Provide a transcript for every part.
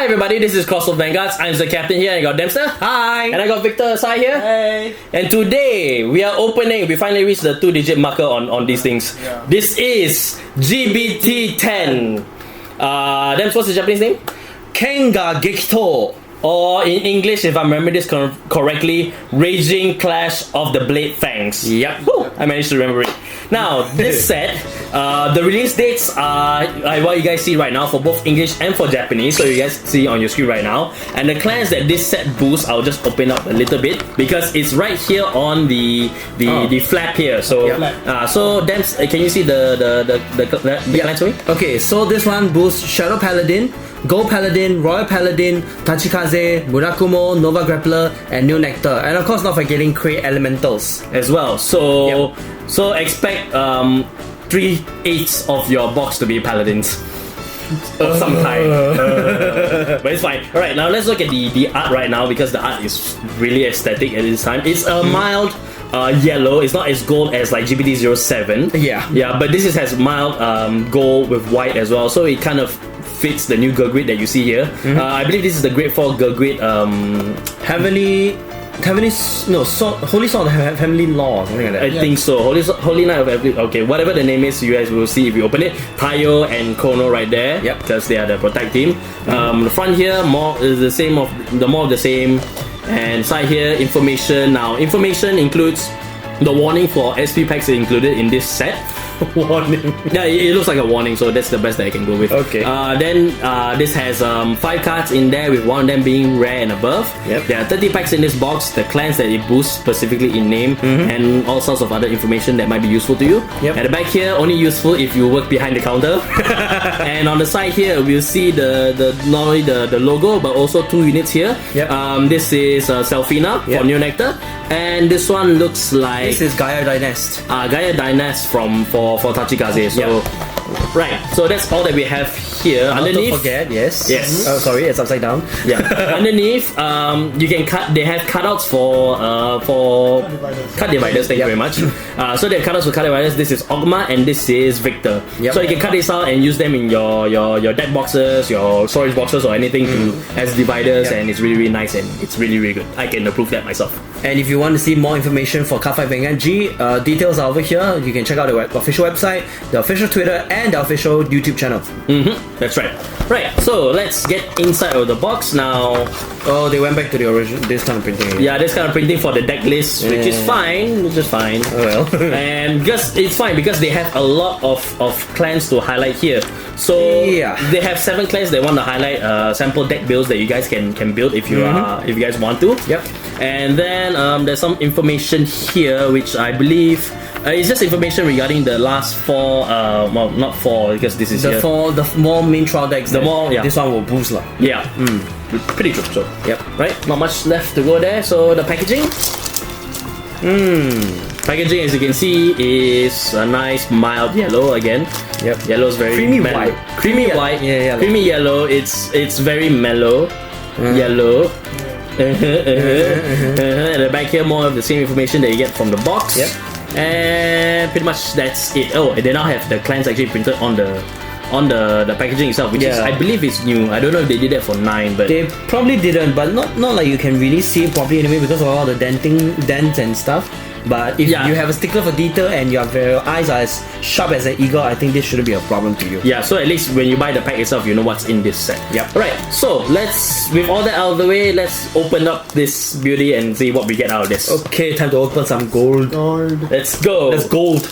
everybody, this is Cardfight Vanguard. I'm ZaCaptain here, and I got Dempster. Hi! And I got Victor aside here. Hey! And today, we are opening, we finally reached the 2-digit marker on these things. Yeah. This is GBT10. Demps, what's the Japanese name? Kenga Gekito! Or in English, if I remember this correctly, Raging Clash of the Blade Fangs. Yep. Woo, I managed to remember it. Now, this set, the release dates are what you guys see right now for both English and for Japanese. So you guys see on your screen right now. And the clans that this set boosts, I'll just open up a little bit because it's right here on the flap here. So, so Demps, can you see the clans for me? Okay, so this one boosts Shadow Paladin, Gold Paladin, Royal Paladin, Tachikaze, Murakumo, Nova Grappler, and New Nectar. And of course, not forgetting Crate Elementals as well. So, so expect 3/8 of your box to be Paladins. Of some kind. But it's fine. Alright, now let's look at the art right now because the art is really aesthetic at this time. It's a mild yellow. It's not as gold as like GBT07. Yeah, but this has mild gold with white as well. So it kind of fits the new Gurgrid that you see here. I believe this is the Grade 4 Gurgrid Holy Sword of Heavenly Law or something like that. I think so. Holy Knight of Heavenly. Okay, whatever the name is, you guys will see if you open it. Tayo and Kono right there. Yep. Because they are the protect team. The front here more is the same of the same. And side here information. Now information includes the warning for SP packs included in this set. Warning. Yeah, it looks like a warning, so that's the best that I can go with. Okay. Then this has 5 cards in there, with one of them being rare and above. Yep. There are 30 packs in this box. The clans that it boosts specifically in name, and all sorts of other information that might be useful to you. Yep. At the back here, only useful if you work behind the counter. And on the side here, we'll see not only the logo but also 2 units here. Yep. This is Selfina for New Nectar, and this one looks like this is Gaia Dynast. Gaia Dynast for Tachikaze. So right, so that's all that we have here. Underneath, don't forget, yes. Oh, sorry, it's upside down. Yeah. Underneath, you can cut. They have cutouts for cut dividers. Thank you very much. So they have cutouts for cut dividers. This is Ogma and this is Victor. So you can cut this out and use them in your deck boxes, your storage boxes, or anything as dividers, and it's really nice and it's really good. I can approve that myself. And if you want to see more information for Cardfight Vanguard G, details are over here. You can check out the official website, the official Twitter, and the official YouTube channel. That's right. Right, so let's get inside of the box now. Oh, they went back to the original, this kind of printing. Yeah, this kind of printing for the deck list, which is fine. Oh well. And because it's fine because they have a lot of clans to highlight here. So they have 7 clans they want to highlight sample deck builds that you guys can build if you if you guys want to. Yep. And then there's some information here which I believe it's just information regarding the last 4 well, not 4 because this is the more main trial decks. The more this one will boost lah. Yeah. Pretty true. So right, not much left to go there. So the packaging. Packaging, as you can see, is a nice mild yellow again. Yep. Yellow is very creamy mellow. white. Creamy white. Yeah. Creamy yellow. It's very mellow. Yellow. At the back here, more of the same information that you get from the box. Yep. And pretty much that's it. Oh, and they now have the clans actually printed on the packaging itself, which is, I believe, is new. I don't know if they did that for 9, but they probably didn't. But not like you can really see it properly anyway because of all the dents and stuff. But if you have a stickler for detail and your eyes are as sharp as an eagle, I think this shouldn't be a problem to you. Yeah, so at least when you buy the pack itself, you know what's in this set. Yep. Alright, so let's, with all that out of the way, let's open up this beauty and see what we get out of this. Okay, time to open some gold. Let's go. Let's gold.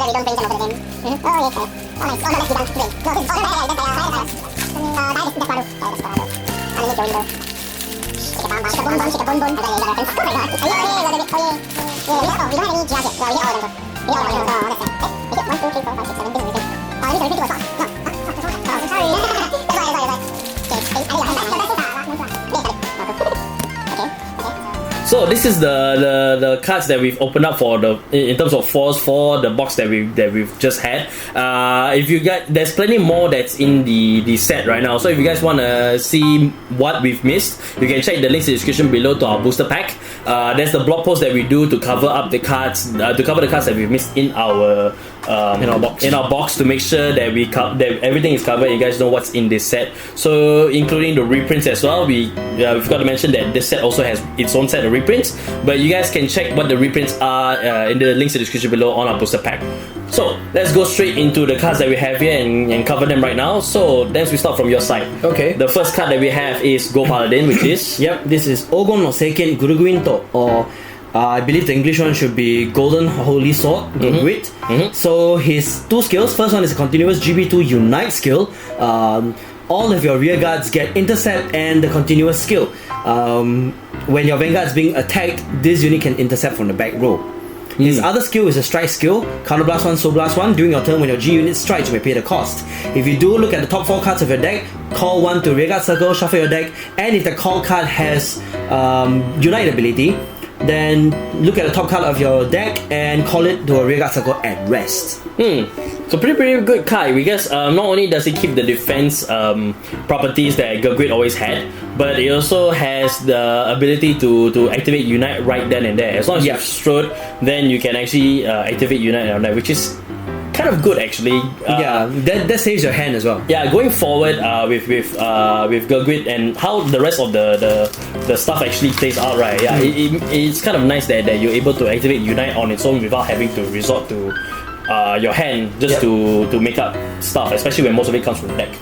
we don't bring them over the game. Oh, okay. Oh, nice. Oh, no, let's be done. Great. No, this is... Oh, that's Desperado. Underneath your window. Shake a bomb. Okay, you got reference. Oh my god. Oh, yeah. We don't have any GRs yet. Well, we get all of them. We get all of them. Oh, that's it. We get 1, 2, 3, 4, 5, 6, 7. This is the reprint. Oh, this is the reprint to a sock. No. Oh, sorry. That's right. Okay, I need your hand back. So this is the cards that we've opened up for in terms of fours for the box that we've just had. If you guys, there's plenty more that's in the set right now. So if you guys want to see what we've missed, you can check the links in the description below to our booster pack. There's the blog post that we do to cover up the cards, to cover the cards that we've missed in our box to make sure that that everything is covered. You guys know what's in this set. So including the reprints as well. We've got to mention that this set also has its own set of reprints, but you guys can check what the reprints are in the links in the description below on our booster pack. So let's go straight into the cards that we have here and cover them right now. So then we start from your side. Okay. The first card that we have is Go Paladin, which is this is Ogon no Seiken Guruguinto, or I believe the English one should be Golden Holy Sword, Gurguit. So his two skills. First one is a continuous GB2 Unite skill. All of your rear guards get intercept and the continuous skill. When your vanguard is being attacked, this unit can intercept from the back row. His other skill is a strike skill, counter blast 1, soul blast 1. During your turn, when your G unit strikes, you may pay the cost. If you do, look at the top 4 cards of your deck, call 1 to rearguard circle, shuffle your deck, and if the call card has Unite ability, then look at the top card of your deck and call it to a rearguard circle at rest. So pretty good card, because not only does it keep the defense properties that Gurguit always had, but it also has the ability to activate Unite right then and there. As long as you've strode, then you can actually activate Unite on that, which is kind of good actually. That saves your hand as well. Yeah, going forward with Gurguit and how the rest of the stuff actually plays out, right? Yeah, it's kind of nice that you're able to activate Unite on its own without having to resort to your hand just to make up stuff, especially when most of it comes from the deck.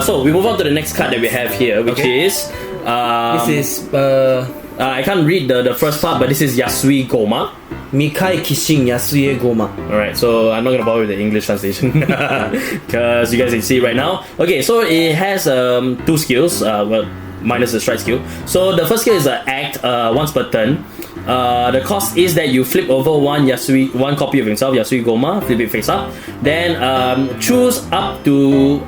So we move on to the next card that we have here, which is this is I can't read the first part, but this is Yasui Goma. Mikai Kishin Yasui Goma. Alright, so I'm not gonna bother with the English translation because you guys can see right now. Okay, so it has 2 skills, well, minus the strike skill. So the first skill is act once per turn. The cost is that you flip over one copy of himself, Yasui Goma, flip it face up. Then choose up to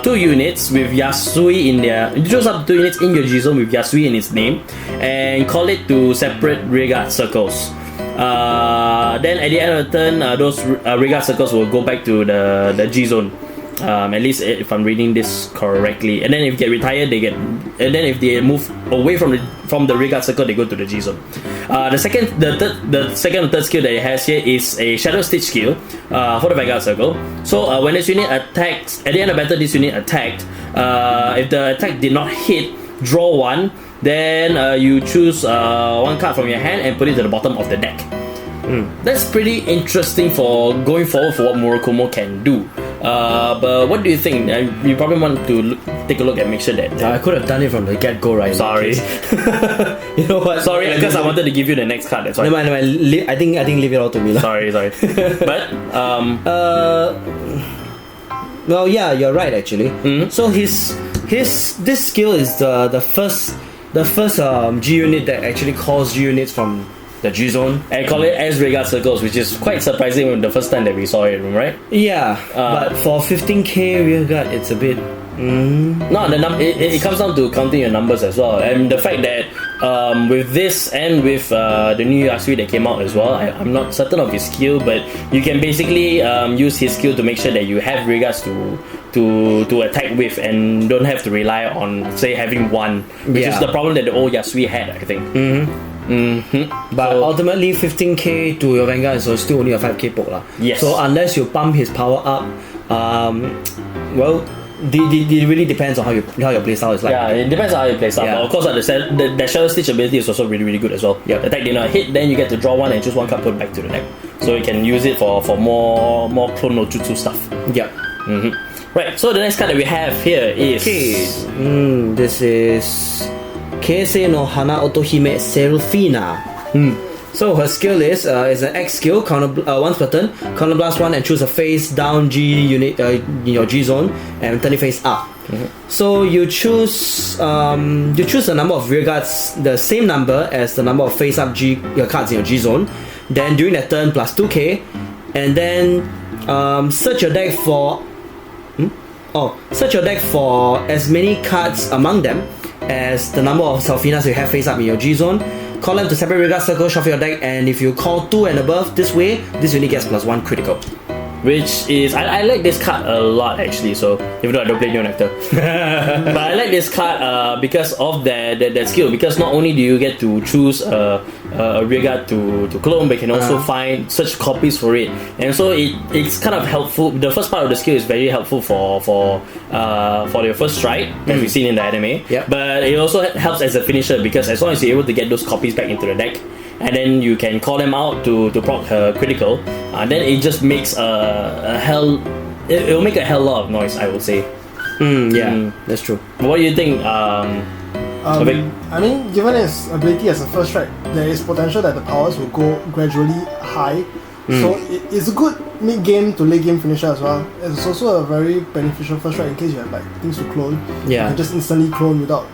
2 units with Yasui in their. Choose up to 2 units in your G zone with Yasui in its name, and call it to separate rearguard circles. Then at the end of the turn, those rearguard circles will go back to the G zone. At least if I'm reading this correctly. And then if they get retired, and then if they move away from the rearguard circle, they go to the G zone. The second and third skill that it has here is a Shadow Stitch skill for the vanguard circle. So when this unit attacks, at the end of battle, this unit attacked. If the attack did not hit, draw 1. Then you choose 1 card from your hand and put it to the bottom of the deck. That's pretty interesting for going forward for what Murakumo can do. But what do you think? You probably want to take a look and make sure that I could have done it from the get-go, right? Sorry. You know what? Sorry, because I wanted to give you the next card. That's why. Never mind. I think leave it all to me. Sorry. But well, yeah, you're right actually. So this skill is the first G unit that actually calls G units from the G zone and call it as rearguard circles, which is quite surprising the first time that we saw it, right? Yeah, but for 15k rearguard, it's a bit. No, it comes down to counting your numbers as well, and the fact that with this and with the new Yasui that came out as well, I'm not certain of his skill, but you can basically use his skill to make sure that you have rearguards to attack with and don't have to rely on, say, having 1, which is the problem that the old Yasui had, I think. But so, ultimately 15k to your vanguard is still only a 5k poke lah. Yes. So unless you pump his power up, well, it really depends on how your playstyle is like. Yeah, it depends on how you playstyle. But of course, the Shadow Stitch ability is also really good as well. The attack did not hit, then you get to draw 1 and choose 1 card, put back to the deck. So you can use it for more clone no jutsu stuff. Right. So the next card that we have here is this is Keisei no Hana Otohime Serafina. So her skill is an X skill, once per turn, counter blast 1 and choose a face down G unit in your G zone and turn it face up. So you choose the number of rear guards, the same number as the number of face up your cards in your G zone. Then during that turn plus 2k, and then search your deck for as many cards among them as the number of Selfinas you have face up in your G zone. Call them to separate rear guard circle, shuffle your deck, and if you call 2 and above this way, this unit gets +1 critical. Which is, I like this card a lot actually, so even though I don't play Neon Actor. But I like this card because of that skill, because not only do you get to choose a rear guard to clone, but you can also find such copies for it. And so it's kind of helpful. The first part of the skill is very helpful for your first strike, as we've seen in the anime. Yep. But it also helps as a finisher, because as long as you're able to get those copies back into the deck, and then you can call them out to proc her critical, then it just makes it'll make a hell lot of noise, I would say. That's true. What do you think? I mean, given its ability as a first strike, there is potential that the powers will go gradually high. So it's a good mid-game to late-game finisher as well. It's also a very beneficial first strike in case you have like things to clone. You can just instantly clone without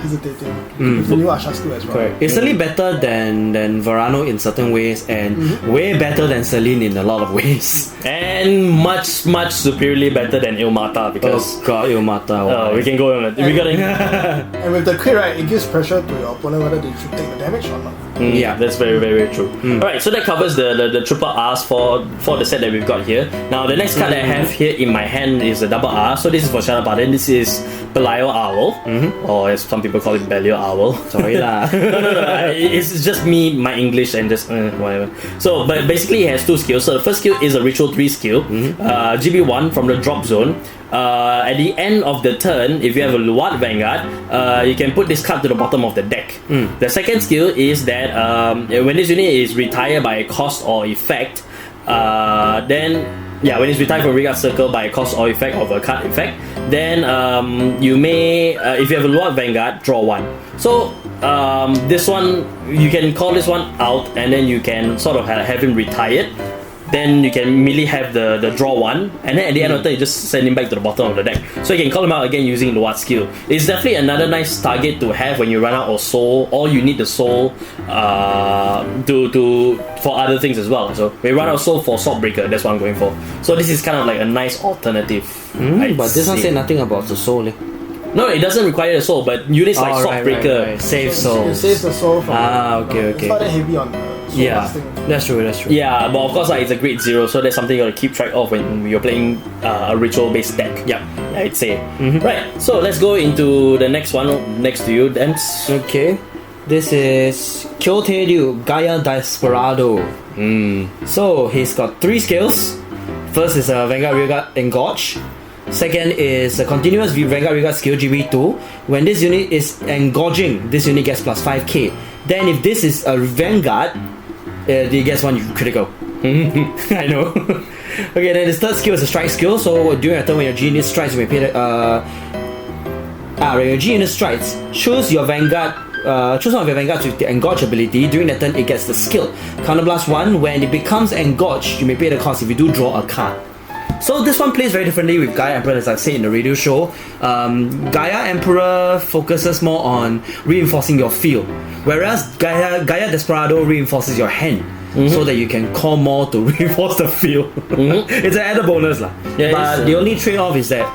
hesitating. With the new Asha skill as well. Correct. It's certainly better than Verano in certain ways, and way better than Celine in a lot of ways. And much superiorly better than Ilmata, because Ilmata. we can go on it. We got And with the crit, right, it gives pressure to your opponent whether they should take the damage or not. Yeah, that's very, very true. Alright, so that covers the triple R's for the set that we've got here. Now, the next card that I have here in my hand is a double R. So this is for Shadow Paladin. This is Belial Owl, or as some people call it, Belial Owl. Sorry lah. No. It's just me, my English, and just whatever. So, but basically, it has 2 skills. So the first skill is a Ritual 3 skill, GB1 from the drop zone. At the end of the turn, if you have a Luat Vanguard, you can put this card to the bottom of the deck. The second skill is that when this unit is retired by a cost or effect, when it's retired from Rear Guard Circle by a cost or effect of a card effect, then you may, if you have a Luat Vanguard, draw 1. So this one, you can call this one out, and then you can sort of have him retired. Then you can immediately have the draw 1, and then at the end of the turn you just send him back to the bottom of the deck. So you can call him out again using Luat skill. It's definitely another nice target to have when you run out of soul, or you need the soul for other things as well. So when you run out of soul for Sword Breaker, that's what I'm going for. So this is kind of like a nice alternative. But this one said nothing about the soul. No, it doesn't require the soul, but units like Sword Breaker save soul. It saves the soul from okay. It's not that heavy on the soul lasting. That's true. Yeah, but of course it's a grade 0, so that's something you gotta keep track of when you're playing a ritual based deck. I'd say. Right, so let's go into the next one next to you, Dems. Okay. This is Kyote Ryu Gaia Desperado. So he's got 3 skills. First is a Vanguard Rear Guard Engorge. Second is a continuous Vanguard Rear Guard skill GB2. When this unit is engorging, this unit gets +5k. Then if this is a Vanguard, it gets 1 critical. I know. Okay, then the third skill is a strike skill. So during a turn when your G unit strikes, you may pay when your G unit strikes, choose your Vanguard. Choose one of your Vanguards with the Engorge ability. During that turn, it gets the skill Counterblast 1. When it becomes engorged, you may pay the cost if you do draw a card. So this one plays very differently with Gaia Emperor, as I said in the radio show. Gaia Emperor focuses more on reinforcing your field, whereas Gaia Desperado reinforces your hand. So that you can call more to reinforce the field. It's an added bonus lah. But the only trade-off is that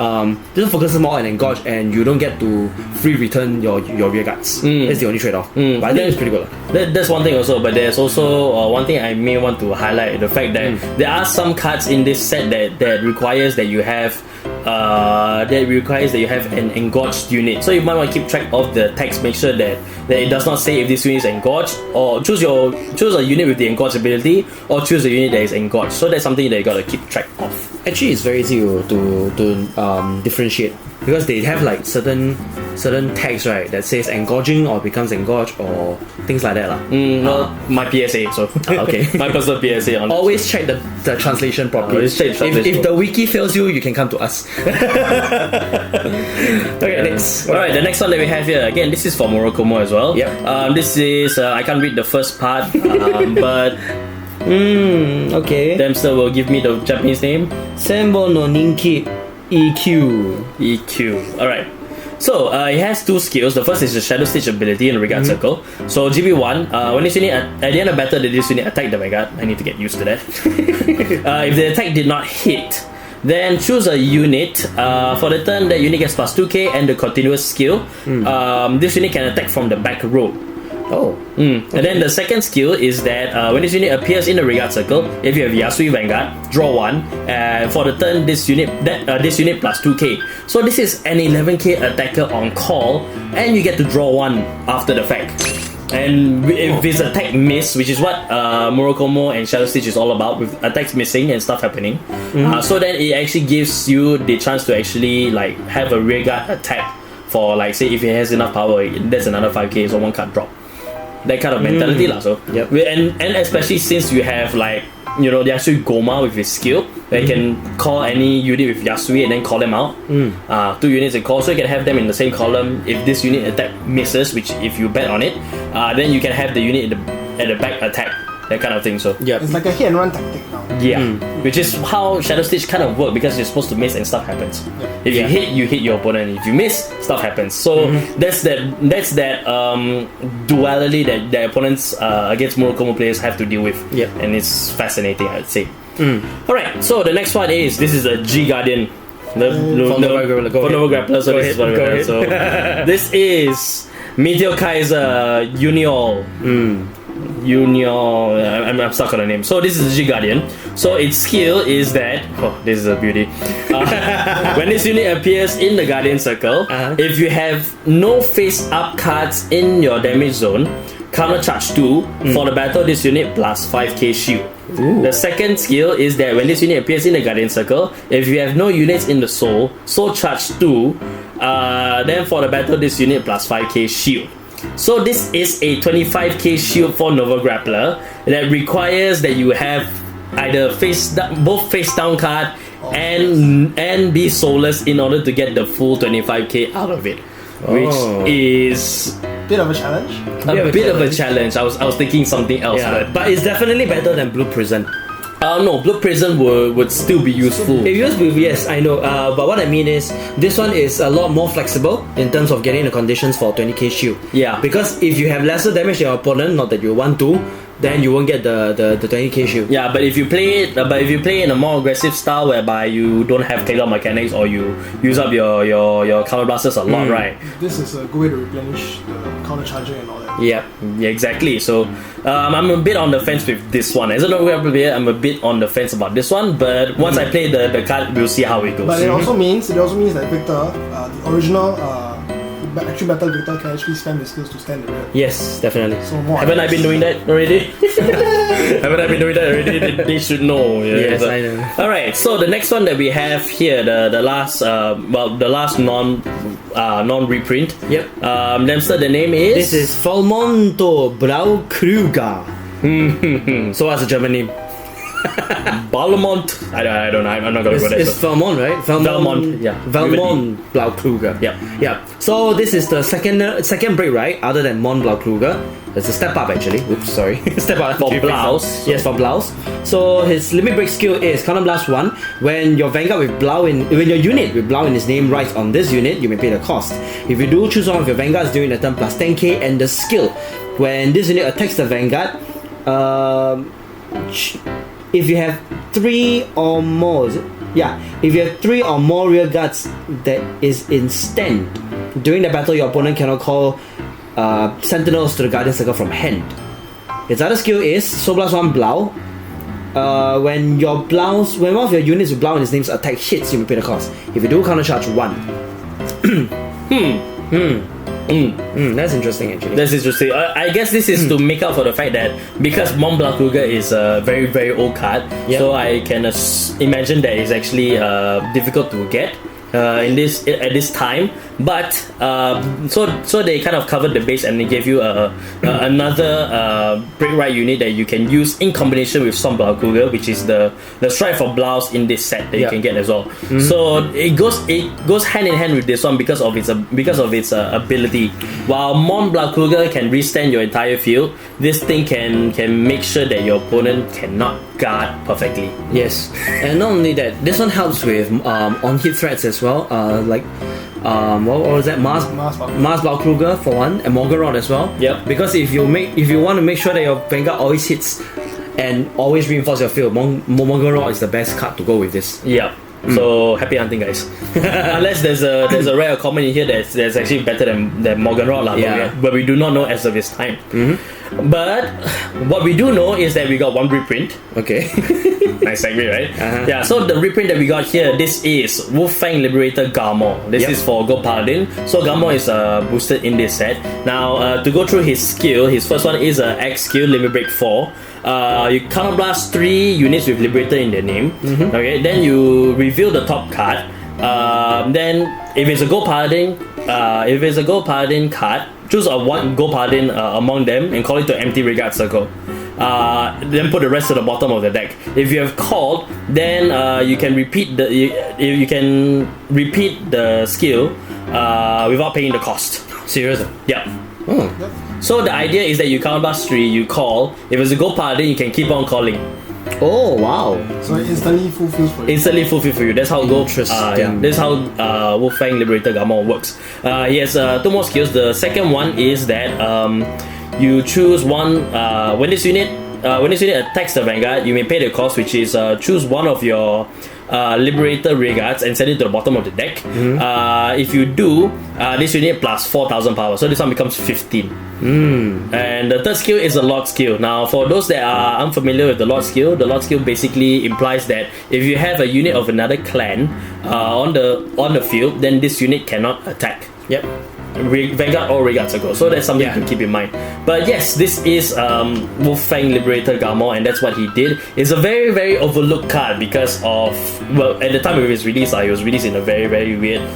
this focuses more on engorge, and you don't get to free return your rear guards. That's the only trade-off. But I think it's pretty good. That's one thing also, but there's also one thing I may want to highlight, the fact that there are some cards in this set that requires that you have an engorged unit. So you might want to keep track of the text, make sure that it does not say if this unit is engorged, or choose a unit with the engorged ability, or choose a unit that is engorged. So that's something that you gotta keep track of. Actually, it's very easy to differentiate, because they have like certain certain tags, right, that says engorging or becomes engorged or things like that. No, my PSA, so okay. My personal PSA on Always check the translation properly. Always check translation. If the wiki fails you can come to us. Okay, next. Alright, the next one that we have here, again, this is for Morokomo as well. Yep. This is, I can't read the first part, but okay. Dempster will give me the Japanese name. Senbo no Ninki EQ. EQ. Alright. So, it has two skills. The first is the Shadow Stitch ability in the Vanguard Circle. So, GB1, when this unit, at the end of battle, this unit attack the Vanguard. I need to get used to that. If the attack did not hit, then choose a unit. For the turn, that unit gets plus 2k and the continuous skill. This unit can attack from the back row. Oh. And then the second skill is that when this unit appears in the Vanguard Circle, if you have Yasui Vanguard, draw 1. For the turn, this unit plus 2k. So this is an 11k attacker on call, and you get to draw 1 after the fact. And if his attack miss, which is what Morokomo and Shadow Stitch is all about, with attacks missing and stuff happening, so then it actually gives you the chance to actually like have a rearguard attack for, like, say if he has enough power, that's another 5k, so 1 card drop. That kind of mentality lah. So yep. and especially since you have, like, you know, Yasui Goma with his skill, they can call any unit with Yasui and then call them out. 2 units in call, so you can have them in the same column. If this unit attack misses, which if you bet on it, then you can have the unit at the back attack, that kind of thing. So yeah, it's like a hit and run tactic now. Yeah, which is how Shadow Stitch kind of work, because you're supposed to miss and stuff happens. If you hit, you hit your opponent. If you miss, stuff happens. So that's that duality that the opponents against Morokomo players have to deal with. And it's fascinating, I'd say. Alright, so the next one is, this is a G-Guardian. For Nova Grappler, so this is what we're So this is Meteor Kaiser Uniol. I'm stuck on the name. So this is the G-Guardian. So its skill is that, this is a beauty. When this unit appears in the Guardian Circle, if you have no face-up cards in your damage zone, counter charge 2. For the battle, this unit plus 5k shield. The second skill is that when this unit appears in the Guardian Circle, if you have no units in the soul charge 2, then for the battle, this unit plus 5k shield. So this is a 25k shield for Nova Grappler that requires that you have either both face down card and be soulless in order to get the full 25k out of it, which is bit of a challenge. A bit of a challenge. I was thinking something else, but it's definitely better than Blue Prison. No, Blood Prison would still be useful. Yes, I know. But what I mean is, this one is a lot more flexible in terms of getting the conditions for 20k shield. Yeah. Because if you have lesser damage than your opponent, not that you want to, then you won't get the 20k shield. Yeah, but if you play in a more aggressive style whereby you don't have takedown mechanics, or you use up your counter blasters a lot, right? This is a good way to replenish the counter charging and all that. Yeah, exactly. So I'm a bit on the fence with this one. As a Nova player, I'm a bit on the fence about this one. But once I play the card, we'll see how it goes. But it also means that Victor, the original actual battle Victor, can actually spam his skills to stand the rear. Yes, definitely. So more Haven't I been doing that already? They should know. Yes, I know. Alright, so the next one that we have here, the last non-reprint. Yep. Dempster, the name is? This is Valmonto Blaukruger. So what's the German name? Balmont. I don't know. I'm not gonna go there. It's Valmont, right? Valmont. Yeah. Valmont Blaukruger. Yeah. So this is the second break, right? Other than Mon Blaukruger. It's a step up actually. Oops, sorry. Step up for Blouse. Yes, for Blouse. So his limit break skill is Counter Blast 1. When your Vanguard with when your unit with Blau in his name rides on this unit, you may pay the cost. If you do choose one of your Vanguards during the turn, plus 10k, and the skill. When this unit attacks the Vanguard, if you have 3 or more, if you have 3 or more rear guards that is in stand, during the battle your opponent cannot call sentinels to the Guardian Circle from hand. Its other skill is Soul Blast 1 Blau. When one of your units with Blau in his name's attack hits, you may pay the cost. If you do, counter charge 1. That's interesting actually. That's interesting. I guess this is to make up for the fact that because Mont Blanc Kruger is a very, very old card, so I can imagine that it's actually difficult to get at this time. but so they kind of covered the base and they gave you another break right unit that you can use in combination with some Blaukugel, which is the Strike for Blouse in this set that you can get as well. So it goes hand in hand with this one because of its ability. While Mon Blaukugel can restand your entire field, this thing can make sure that your opponent cannot guard perfectly. Yes, and not only that, this one helps with on-hit threats as well. What was that? Mars Blaukugel for one, and Morgenrod as well. Yep. Because if you want to make sure that your Vanguard always hits and always reinforce your field, Morgenrod is the best card to go with this. Yep. So happy hunting, guys. Unless there's a rare common in here that's actually better than Morgenrod, but we do not know as of this time. But what we do know is that we got one reprint. Okay. Nice segue, right? Yeah, so the reprint that we got here, this is Wolfang Liberator Garmor. This is for Gold Paladin. So Garmor is boosted in this set. Now, to go through his skill, his first one is a X skill, Limit Break 4. You counterblast 3 units with Liberator in their name. Okay, then you reveal the top card. Then if it's a Gold Paladin, card, choose a one Gold Paladin among them and call it to empty Regard Circle. Then put the rest to the bottom of the deck. If you have called, then you can repeat the skill without paying the cost. Serious? Yeah. So the idea is that you counterblast 3, you call. If it's a Gold Paladin, you can keep on calling. Oh wow! So it instantly fulfills for you. Instantly fulfill for you. That's how that's how Wolfang Liberator Garmor works. He has 2 more skills. The second one is that you choose one when this unit attacks the Vanguard, you may pay the cost, which is choose one of your Liberator Regards and send it to the bottom of the deck. If you do, this unit plus 4,000 power, so this one becomes 15. And the third skill is the Lord skill. Now, for those that are unfamiliar with the Lord skill basically implies that if you have a unit of another clan on the field, then this unit cannot attack. Yep. Vanguard or Regard Circle. So that's something to keep in mind. But yes, this is Wolfang Liberator Garmor, and that's what he did. It's a very, very overlooked card because of, well, at the time of his release, it was released in a very, very weird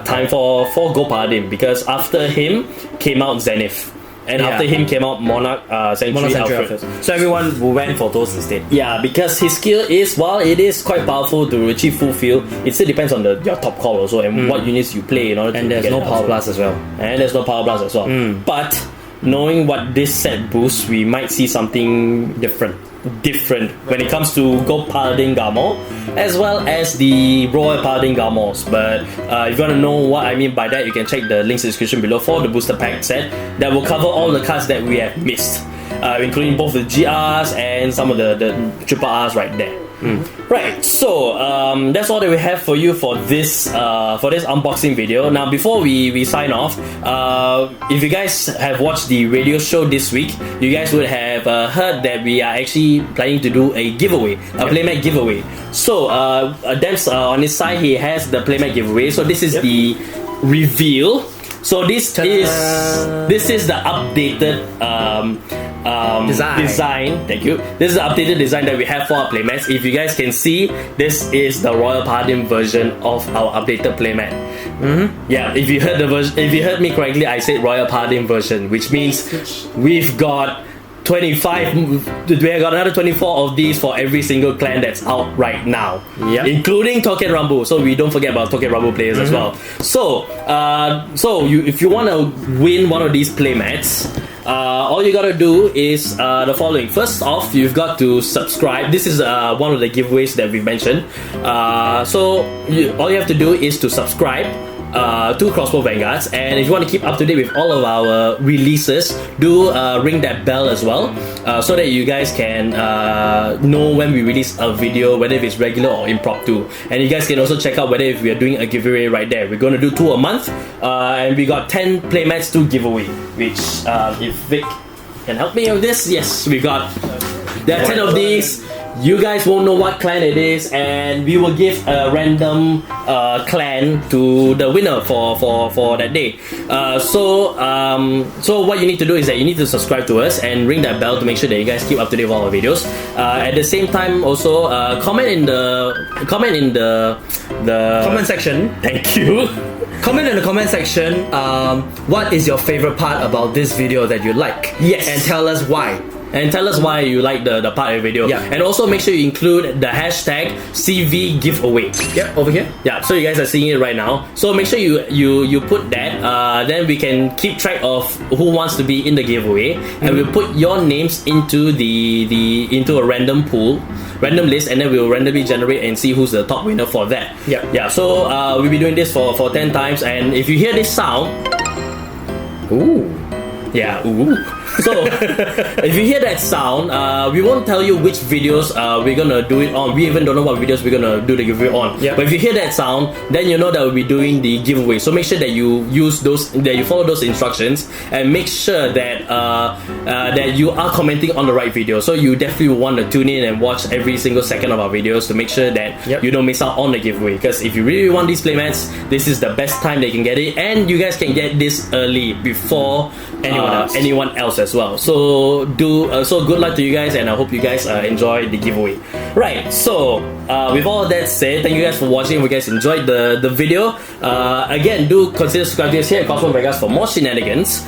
time for Gold Paladin, because after him came out Zenith. And after him came out Monarch Sanctuary Alfred. So everyone went for those instead. Yeah, because his skill is, while it is quite powerful to achieve full field, it still depends on your top call also and what units you play in order to get it. And there's no Power Blast as well. But knowing what this set boosts, we might see something different when it comes to Gold Paladin Garmor, as well as the Royal Paladin Garmors. But if you want to know what I mean by that, you can check the links in the description below for the booster pack set that will cover all the cards that we have missed, including both the GRs and some of the triple Rs right there. Right, so that's all that we have for you for this unboxing video. Now, before we sign off, if you guys have watched the radio show this week, you guys would have heard that we are actually planning to do a giveaway, a Playmat giveaway. So Dempster on his side, he has the Playmat giveaway. So this is the reveal. So this is the updated design. Thank you. This is the updated design that we have for our playmats. If you guys can see, this is the Royal Paladin version of our updated playmat. Yeah, if you heard me correctly, I said Royal Paladin version, which means we've got 25. We have got another 24 of these for every single clan that's out right now, including Token Rambu. So we don't forget about Token Rambu players as well. So, if you want to win one of these playmats, all you gotta do is the following. First off, you've got to subscribe. This is one of the giveaways that we mentioned. All you have to do is to subscribe to Crossbow Vanguards, and if you want to keep up to date with all of our releases, do ring that bell as well, so that you guys can know when we release a video, whether it's regular or impromptu. And you guys can also check out whether if we are doing a giveaway right there. We're going to do 2 a month, and we got 10 playmats to give away, which if Vic can help me with this, yes, we got. There are 10 of these. you guys won't know what clan it is, and we will give a random clan to the winner for that day. So what you need to do is that you need to subscribe to us and ring that bell to make sure that you guys keep up to date with all our videos. At the same time, also comment in the comment section. Thank you. Comment in the comment section what is your favorite part about this video that you like. Yes. And tell us why. And tell us why you like the part of the video. Yeah. And also make sure you include the hashtag CV giveaway. Yep, over here. Yeah, so you guys are seeing it right now. So make sure you put that. Then we can keep track of who wants to be in the giveaway, and we'll put your names into into a random pool, random list, and then we'll randomly generate and see who's the top winner for that. Yeah. Yeah. So we'll be doing this for 10 times, and if you hear this sound, ooh. Yeah, ooh. So, if you hear that sound, we won't tell you which videos we're gonna do it on. We even don't know what videos we're gonna do the giveaway on. Yep. But if you hear that sound, then you know that we'll be doing the giveaway. So make sure that you use that you follow those instructions, and make sure that that you are commenting on the right video. So you definitely want to tune in and watch every single second of our videos to make sure that you don't miss out on the giveaway. Because if you really want these playmats, this is the best time they can get it, and you guys can get this early before anyone else as well. So good luck to you guys, and I hope you guys enjoy the giveaway. Right, so with all that said, thank you guys for watching. If you guys enjoyed the video, again, do consider subscribing to us here at Cardfight Vanguard for more shenanigans,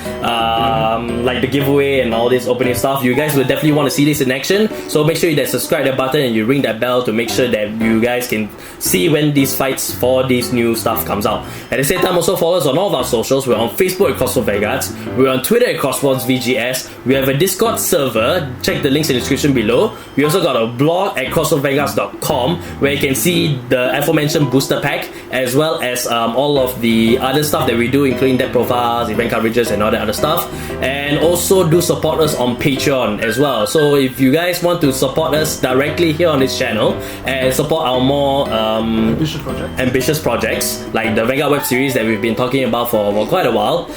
like the giveaway and all this opening stuff. You guys will definitely want to see this in action, so make sure you subscribe that button and you ring that bell to make sure that you guys can see when these fights for this new stuff comes out. At the same time, also follow us on all of our socials. We're on Facebook at Cardfight Vanguard. We're on Twitter at VG-G-BT10. We have a Discord server. Check the links in the description below. We also got a blog at cardfightvanguard.com where you can see the aforementioned booster pack, as well as all of the other stuff that we do, including deck profiles, event coverages, and all that other stuff. And also do support us on Patreon as well. So if you guys want to support us directly here on this channel and support our more ambitious projects like the Vanguard web series that we've been talking about for quite a while,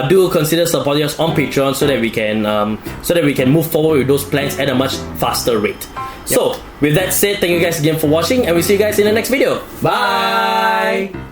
do consider supporting us on Patreon so that we can move forward with those plans at a much faster rate. So with that said, thank you guys again for watching, and we'll see you guys in the next video. Bye.